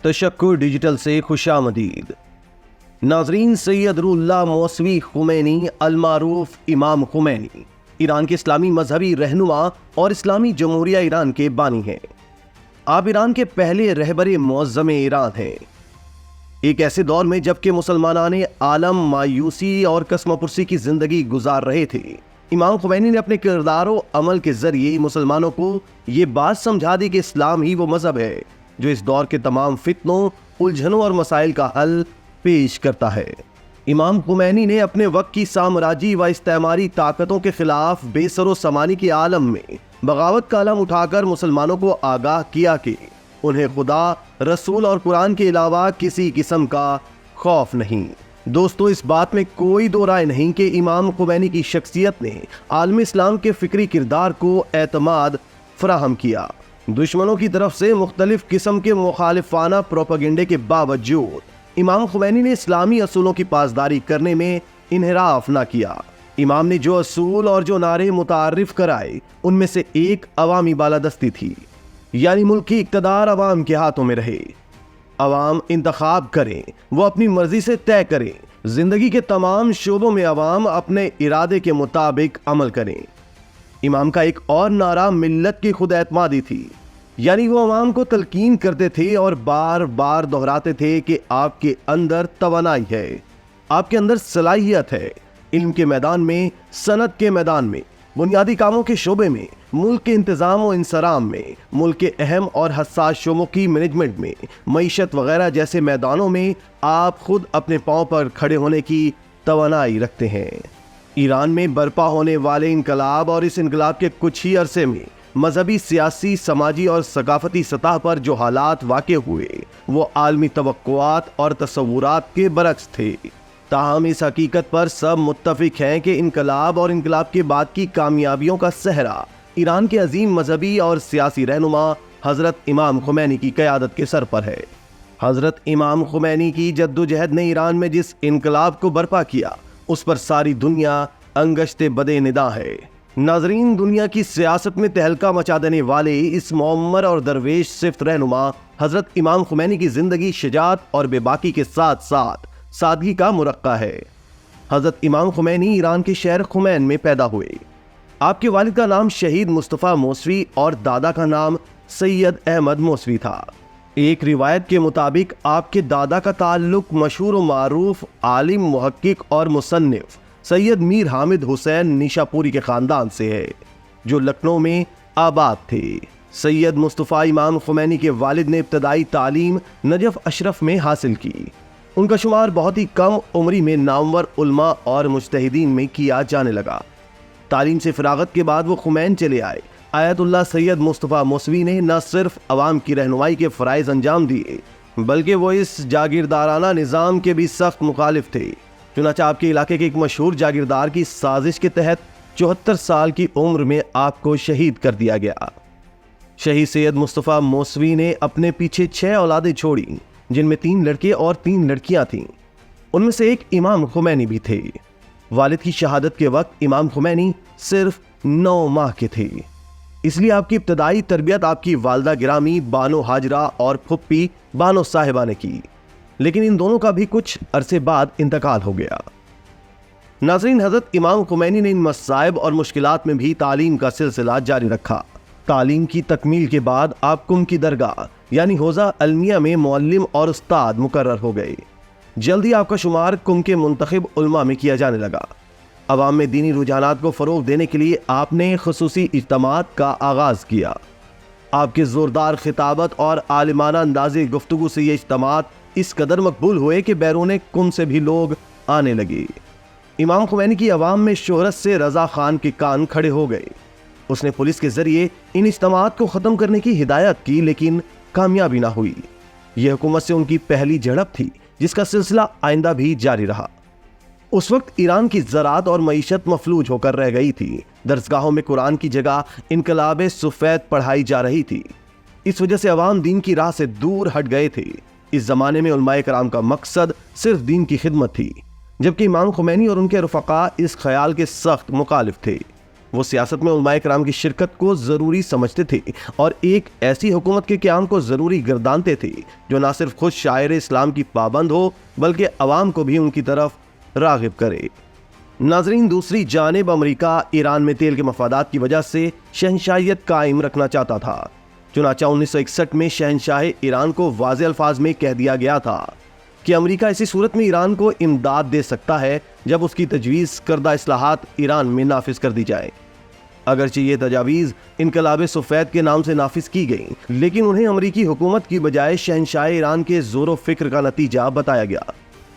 तशक्कुर digital से खुशामदीद। नाजरीन, Syed Ruhollah Mousavi Khomeini अलमारूफ इमाम खुमैनी ईरान के इस्लामी मजहबी रहनुमा और इस्लामी जमहूरिया ईरान के बानी हैं। आप ईरान के पहले रहबरे मुअज़्ज़म ईरान हैं। एक ऐसे दौर में जबकि मुसलमानाने आलम मायूसी और कसमपुरसी की जिंदगी गुजार रहे थे, इमाम खुमैनी ने अपने किरदार और अमल के जरिए मुसलमानों को ये बात समझा दी कि इस्लाम ही वो मजहब है जो इस दौर के तमाम फितनों, उलझनों और मसाइल का हल पेश करता है। इमाम खुमैनी ने अपने वक्त की साम्राज्य व इस्तेमारी ताकतों के खिलाफ बेसरो समानी के आलम में बगावत का अलम उठाकर मुसलमानों को आगाह किया कि उन्हें खुदा, रसूल और कुरान के अलावा किसी किस्म का खौफ नहीं। दोस्तों, इस बात में कोई दो राय नहीं कि इमाम खुमैनी की शख्सियत ने आलम इस्लाम के फिक्री किरदार को एतमाद फराहम किया। दुश्मनों की तरफ से मुख्तलिफ किस्म के मुखालिफाना प्रोपेगेंडे के बावजूद इमाम खुमैनी ने इस्लामी असूलों की पासदारी करने में इन्हिराफ ना किया। इमाम ने जो असूल और जो नारे मुतारिफ कराए, उनमें से एक अवामी बालादस्ती थी, यानी मुल्क की इक़्तिदार अवाम के हाथों में रहे। अवाम इंतखाब करें, वो अपनी मर्जी से तय करें। जिंदगी के तमाम शोबों में अवाम अपने इरादे के मुताबिक अमल करें। इमाम का एक और नारा मिल्लत की खुद एतमादी थी, यानी वो अवाम को तलकीन करते थे और बार बार दोहराते थे कि आपके अंदर तवानाई है, आपके अंदर सलाहियत है, इल्म के मैदान में, सनत के मैदान में, बुनियादी कामों के शोबे में, मुल्क के इंतजाम और इंसराम में, मुल्क के अहम और हसास शोबों की मैनेजमेंट में, मईशत वगैरह जैसे मैदानों में आप खुद अपने पांव पर खड़े होने की तवानाई रखते हैं। ईरान में बर्पा होने वाले इनकलाब और इस इनकलाब के कुछ ही अरसे में मजहबी, सियासी, समाजी और सकाफती सतह पर जो हालात वाक़े हुए वो आलमी तवक्कुआत और तसव्वुरात के बरक्स थे। ताहम इस हकीकत पर सब मुत्तफिक हैं कि इनकलाब और इनकलाब के बाद की कामयाबियों का सहरा ईरान के अजीम मजहबी और सियासी रहनुमा हजरत इमाम खुमैनी की क़यादत के सर पर है। हजरत इमाम खुमैनी की जद्दोजहद ने ईरान में जिस इनकलाब को बर्पा किया, उस पर सारी दुनिया अंगश्ते बदे निदा है। नाजरीन, दुनिया की सियासत में तहलका मचा देने वाले इस मुअम्मर और दरवेश सिफ्त रहनुमा हजरत इमाम खुमैनी की जिंदगी शजाअत और बेबाकी के साथ साथ सादगी का मुरक्का है। हजरत इमाम खुमैनी ईरान के शहर खुमैन में पैदा हुए। आपके वालिद का नाम शहीद मुस्तफ़ा मौसवी और दादा का नाम सैयद अहमद मौसवी था। एक रिवायत के मुताबिक आपके दादा का ताल्लुक मशहूर व मारूफ आलिम, मुहक्किक और मुसन्निफ सैयद मीर हामिद हुसैन निशापुरी के ख़ानदान से है, जो लखनऊ में आबाद थे। सैयद मुस्तफ़ा इमाम खुमैनी के वालिद ने इब्तदाई तालीम नजफ अशरफ में हासिल की। उनका शुमार बहुत ही कम उम्री में नामवर उलमा और मुज्तहिदीन में किया जाने लगा। तालीम से फ़रागत के बाद वो खुमैन चले आए। आयतुल्लाह सैयद मुस्तफ़ा मौसवी ने न सिर्फ अवाम की रहनुमाई के फ़राइज़ अंजाम दिए, बल्कि वो इस जागीरदाराना निज़ाम के भी सख्त मुखालिफ थे। चुनांचे आपके इलाके के एक मशहूर जागीरदार की साजिश के तहत 74 साल की उम्र में आपको शहीद कर दिया गया। शहीद सैयद मुस्तफ़ा मौसवी ने अपने पीछे 6 औलादें छोड़ी, जिनमें 3 लड़के और 3 लड़कियां थीं। उनमें से एक इमाम खुमैनी भी थे। वालिद की शहादत के वक्त इमाम खुमैनी सिर्फ 9 माह के थे, इसलिए आपकी इब्तदाई तरबियत आपकी वालदा गिरामी बानो हाजरा और फुप्पी बानो साहिबा ने की, लेकिन इन दोनों का भी कुछ अरसे बाद इंतकाल हो गया। नाज़रीन, हज़रत इमाम खुमैनी ने इन मसाइब और मुश्किलात में भी तालीम का सिलसिला जारी रखा। तालीम की तकमील के बाद आप कुम की दरगाह यानी हौज़ा अलमिया में मुअल्लिम और उस्ताद मुकर्रर हो गए। जल्दी आपका शुमार कुम के मुंतखब उलमा में किया जाने लगा। अवाम में दीनी रुझानात को फ़रोग़ देने के लिए आपने खुसूसी इज्तिमात का आगाज़ किया। आपके ज़ोरदार खिताबत और आलिमाना अंदाज़े गुफ्तगू से ये इज्तिमात इस कदर मकबूल हुए कि बैरून कुम से भी लोग आने लगे। इमाम खुमैनी की अवाम में शोहरत से रज़ा खान के कान खड़े हो गए। उसने पुलिस के जरिए इन इज्तिमात को ख़त्म करने की हिदायत की, लेकिन कामयाबी ना हुई। यह हुकूमत से उनकी पहली झड़प थी, जिसका सिलसिला आइंदा भी जारी रहा। उस वक्त ईरान की ज़राअत और मईशत मफलूज होकर रह गई थी। दरसगाहों में कुरान की जगह इनकलाब सफ़ेद पढ़ाई जा रही थी। इस वजह से अवाम दीन की राह से दूर हट गए थे। इस ज़माने में उलमाए कराम का मकसद सिर्फ दीन की खिदमत थी, जबकि इमाम खुमैनी और उनके रफ़क़ा इस ख्याल के सख्त मुखालिफ थे। वो सियासत में उलमाए किराम की शिरकत को जरूरी समझते थे और एक ऐसी हुकूमत के क़याम को जरूरी गर्दानते थे जो न सिर्फ खुद शायर इस्लाम की पाबंद हो बल्कि अवाम को भी उनकी तरफ राग़िब करे। नाजरीन, दूसरी जानिब अमेरिका ईरान में तेल के मफादात की वजह से शहनशाहियत कायम रखना चाहता था। चुनाचा 1961 में शहनशाह ईरान को वाज़े अल्फाज में कह दिया गया था कि अमेरिका ऐसी सूरत में ईरान को इमदाद दे सकता है जब उसकी तजवीज़ करदा इस्लाहात ईरान में नाफिज कर दी जाए। अगरचे ये तजावीज़ इनकलाब सफ़ेद के नाम से नाफिज की गई, लेकिन उन्हें अमरीकी हुकूमत की बजाय शहनशाह ईरान के ज़ोर फ़िक्र का नतीजा बताया गया।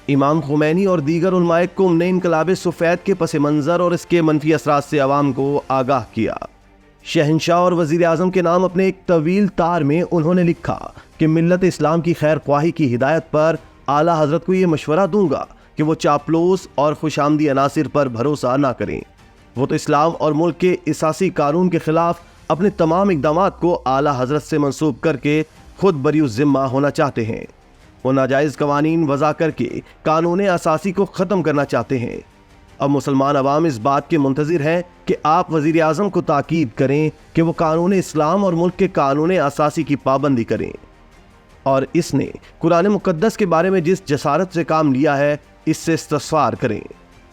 इमाम खुमैनी और दीगर उलमाए कुम ने इनकलाब सफ़ेद के पस मंज़र और इसके मनफी असरात से अवाम को आगाह किया। शहनशाह और वज़ीर आज़म के नाम अपने एक तवील तार में उन्होंने लिखा कि मिल्लत इस्लाम की खैर ख्वाही की हिदायत पर आला हज़रत को ये मशवरा दूंगा कि वो चापलूस और खुशामदी अनासिर पर भरोसा ना करें। वो तो इस्लाम और मुल्क के इसासी कानून के खिलाफ अपने तमाम इक़दामात को आला हज़रत से मंसूब करके खुद बरी ज़िम्मा होना चाहते हैं। वो नाजायज़ कवानीन वज़ा करके कानून असासी को ख़त्म करना चाहते हैं। अब मुसलमान अवाम इस बात के मुंतज़िर हैं कि आप वज़ीर आज़म को ताकीद करें कि वो कानून इस्लाम और मुल्क के कानून असासी की पाबंदी करें और इसने कुरान मुक़द्दस के बारे में जिस जसारत से काम लिया है इससे इस्तग़फ़ार करें,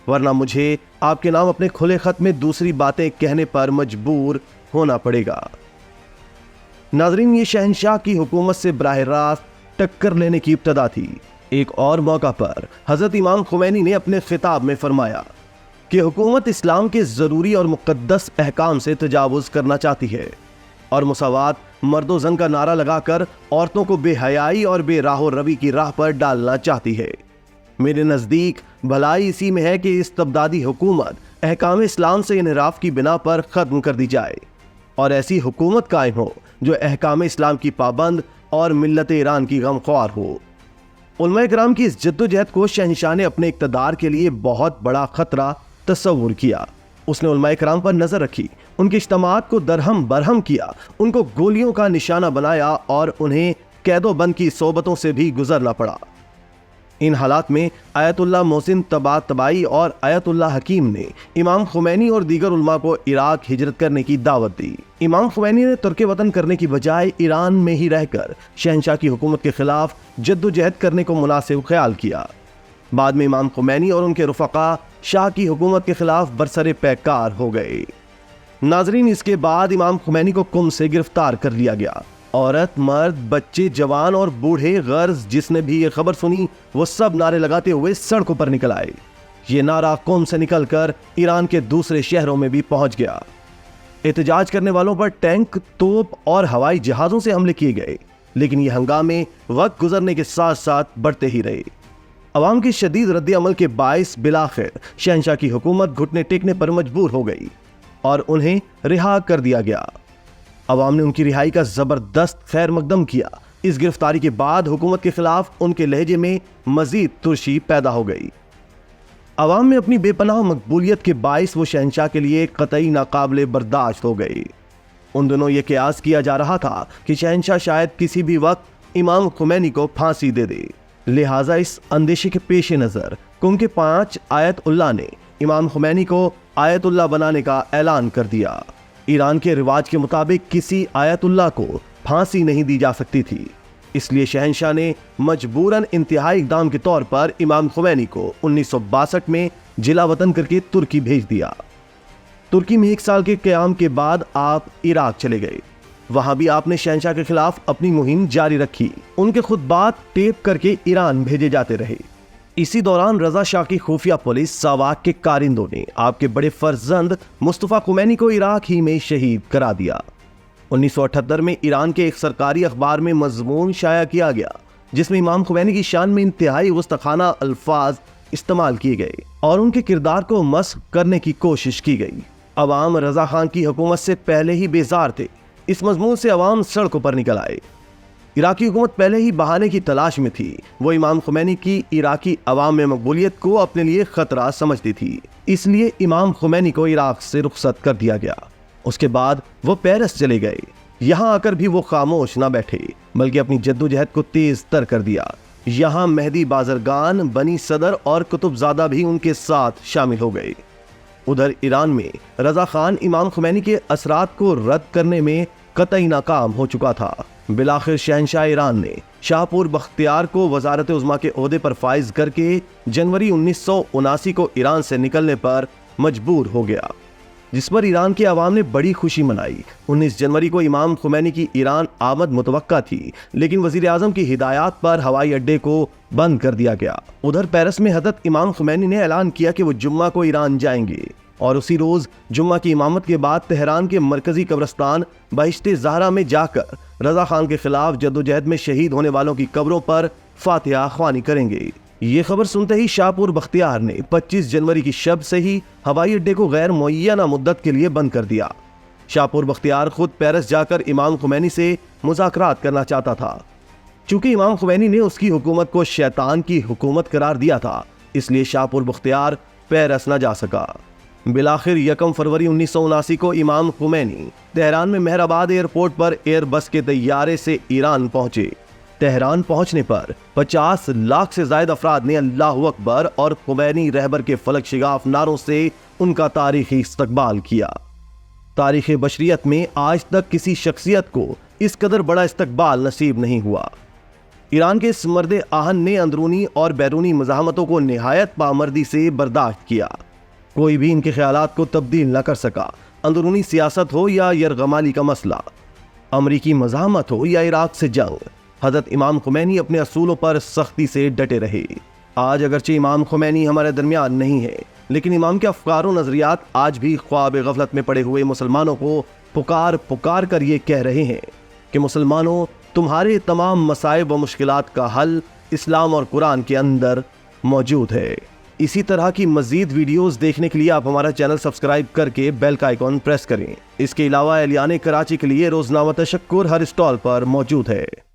वरना मुझे आपके नाम अपने खुले ख़त में दूसरी बातें कहने पर मजबूर होना पड़ेगा। नाज़रीन, ये शहनशाह की हुकूमत से बराह रास्त टक्कर लेने की इब्तदा थी। एक और मौका पर हज़रत इमाम खुमैनी ने अपने खिताब में फरमाया कि हुकूमत इस्लाम के ज़रूरी और मुक़द्दस अहकाम से तजावुज़ करना चाहती है और मुसावात मर्दो ज़न का नारा लगाकर औरतों को बेहयाई और बेराहो रवी की राह पर डालना चाहती है। मेरे नज़दीक भलाई इसी में है कि इस तबदादी हुकूमत अहकाम इस्लाम से इनहराफ की बिना पर ख़त्म कर दी जाए और ऐसी हुकूमत कायम हो जो अहकाम इस्लाम की पाबंद और मिल्लत ईरान की गमख्वार हो। उलमाए किराम की इस जद्दोजहद को शहनशाह ने अपने इक़्तिदार के लिए बहुत बड़ा ख़तरा तस्वुर किया। उसने उलमाए किराम पर नज़र रखी, उनके इज्तिमात को दरहम बरहम किया, उनको गोलियों का निशाना बनाया और उन्हें कैदोबंद की सोबतों से भी गुजरना पड़ा। इन हालात में आयतुल्लाह मोहसिन तबातबाई और आयतुल्लाह हकीम ने इमाम खुमैनी और दीगर उलमा को इराक हिजरत करने की दावत दी। इमाम खुमैनी ने तुर्क वतन करने की बजाय ईरान में ही रहकर शहनशाह की हुकूमत के खिलाफ जद्दोजहद करने को मुनासिब ख्याल किया। बाद में इमाम खुमैनी और उनके रुफ़क़ा शाह की हुकूमत के खिलाफ बरसरे पैकार हो गए। नाजरीन, इसके बाद इमाम खुमैनी को कुम से गिरफ्तार कर लिया गया। औरत, मर्द, बच्चे, जवान और बूढ़े गर्ज जिसने भी ये खबर सुनी वो सब नारे लगाते हुए सड़कों पर निकल आए। ये नारा कुम से निकलकर ईरान के दूसरे शहरों में भी पहुंच गया। एहतजाज करने वालों पर टैंक, तोप और हवाई जहाज़ों से हमले किए गए, लेकिन ये हंगामे वक्त गुजरने के साथ साथ बढ़ते ही रहे। अवाम की शदीद रद्द अमल के बाइस बिलाखिर शहनशाह की हुकूमत घुटने टेकने पर मजबूर हो गई और उन्हें रिहा कर दिया गया। अवाम ने उनकी रिहाई का ज़बरदस्त खैर मकदम किया। इस गिरफ्तारी के बाद हुकूमत के खिलाफ उनके लहजे में मजीद तुर्शी पैदा हो गई। अवाम में अपनी बेपनाह मकबूलियत के बाइस वो शहनशाह के लिए कतई नाकाबिले बर्दाश्त हो गई। उन दिनों ये कयास किया जा रहा था कि शहनशाह शायद किसी भी वक्त इमाम खुमैनी को फांसी दे दे। लिहाजा इस अंदेशे के पेश नज़र कुम के 5 आयतुल्लाह ने इमाम खुमैनी को आयतुल्लाह बनाने का ऐलान कर दिया। ईरान के रिवाज के मुताबिक किसी आयतुल्लाह को फांसी नहीं दी जा सकती थी, इसलिए शहनशाह ने मजबूरन इंतहाई इक़दाम के तौर पर इमाम खुमैनी को 1962 में जिला वतन करके तुर्की भेज दिया। तुर्की में 1 साल के क़याम के बाद आप इराक चले गए। वहां भी आपने शहनशाह के खिलाफ अपनी मुहिम जारी रखी। उनके खुतबात टेप करके ईरान भेजे जाते रहे। इसी दौरान रजा शाह की खुफिया पुलिस सावाक के कारिंदों ने आपके बड़े फर्जंद मुस्तफ़ा खुमैनी को इराक ही में शहीद करा दिया। 1978 में ईरान के एक सरकारी अखबार में मजमून शाया किया गया जिसमें इमाम खुमैनी की शान में इंतहाई गुस्तखाना अल्फाज इस्तेमाल किए गए और उनके किरदार को मस्ख करने की कोशिश की गई। अवाम रजा खान की हुकूमत से पहले ही बेजार थे। इस मजमून से अवाम सड़कों पर निकल आए। इराकी हुकूमत पहले ही बहाने की तलाश में थी। वो इमाम खुमैनी की इराकी अवाम में मकबूलियत को अपने लिए खतरा समझती थी, इसलिए इमाम खुमैनी को इराक से रुखसत कर दिया गया। उसके बाद वो पेरिस चले गए। यहाँ आकर भी वो खामोश ना बैठे बल्कि अपनी जद्दोजहद को तेज तर कर दिया। यहाँ मेहदी बाजरगान, बनी सदर और कुतुबज़ादा भी उनके साथ शामिल हो गए। उधर ईरान में रजा खान इमाम खुमैनी के असरात को रद्द करने में कतई नाकाम हो चुका था। बिलाखिर शहंशाह ईरान ने शाहपुर बख्तियार को वजारत उज़्मा के ओहदे पर फाइज करके जनवरी 1979 को ईरान से निकलने पर मजबूर हो गया, जिस पर ईरान के अवाम ने बड़ी खुशी मनाई। 19 जनवरी को इमाम खुमैनी की ईरान आमद मुतवक्का थी, लेकिन वजीर आजम की हिदायत पर हवाई अड्डे को बंद कर दिया गया। उधर पेरिस में हजरत इमाम खुमैनी ने ऐलान किया कि वो जुम्मा को ईरान जाएंगे और उसी रोज जुम्मा की इमामत के बाद तेहरान के मरकजी कब्रिस्तान बहिश्ते ज़हरा में जाकर रजा खान के खिलाफ जद्दोजहद में शहीद होने वालों की कब्रों पर फातिहा ख्वानी करेंगे। ये खबर सुनते ही शाहपुर बख्तियार ने 25 जनवरी की शब से ही हवाई अड्डे को गैर मुअय्यना मुद्दत के लिए बंद कर दिया। शाहपुर बख्तियार खुद पेरिस जाकर इमाम खुमैनी से मुज़ाकरात करना चाहता था। चूंकि इमाम खुमैनी ने उसकी हुकूमत को शैतान की हुकूमत करार दिया था, इसलिए शाहपुर बख्तियार पेरिस न जा सका। बिलाखिर 1 फरवरी 1979 को इमाम खुमैनी तेहरान में मेहराबाद एयरपोर्ट पर एयरबस के तैयारे से ईरान पहुंचे। तेहरान पहुंचने पर 50 लाख से ज्यादा अफराद ने अल्लाहु अकबर और खुमैनी रहबर के फलक शिगाफ नारों से उनका तारीखी इस्तकबाल किया। तारीख बशरियत में आज तक किसी शख्सियत को इस कदर बड़ा इस्तकबाल नसीब नहीं हुआ। ईरान के इस मर्द आहन ने अंदरूनी और बैरूनी मज़ाहमतों को निहायत पामर्दी से बर्दाश्त किया। कोई भी इनके ख्यालात को तब्दील न कर सका, अंदरूनी सियासत हो या यरगमाली का मसला, अमरीकी मज़ाहमत हो या इराक से जंग, हज़रत इमाम खुमैनी अपने असूलों पर सख्ती से डटे रहे। आज अगरचे इमाम खुमैनी हमारे दरमियान नहीं है, लेकिन इमाम के अफकार और नजरियात आज भी ख्वाब गफलत में पड़े हुए मुसलमानों को पुकार पुकार कर ये कह रहे हैं कि मुसलमानों, तुम्हारे तमाम मसाइब व मुश्किलात का हल इस्लाम और कुरान के अंदर मौजूद है। इसी तरह की मजीद वीडियोस देखने के लिए आप हमारा चैनल सब्सक्राइब करके बेल का आइकॉन प्रेस करें। इसके अलावा एलियाने कराची के लिए रोजनामा तशक्कुर हर स्टॉल पर मौजूद है।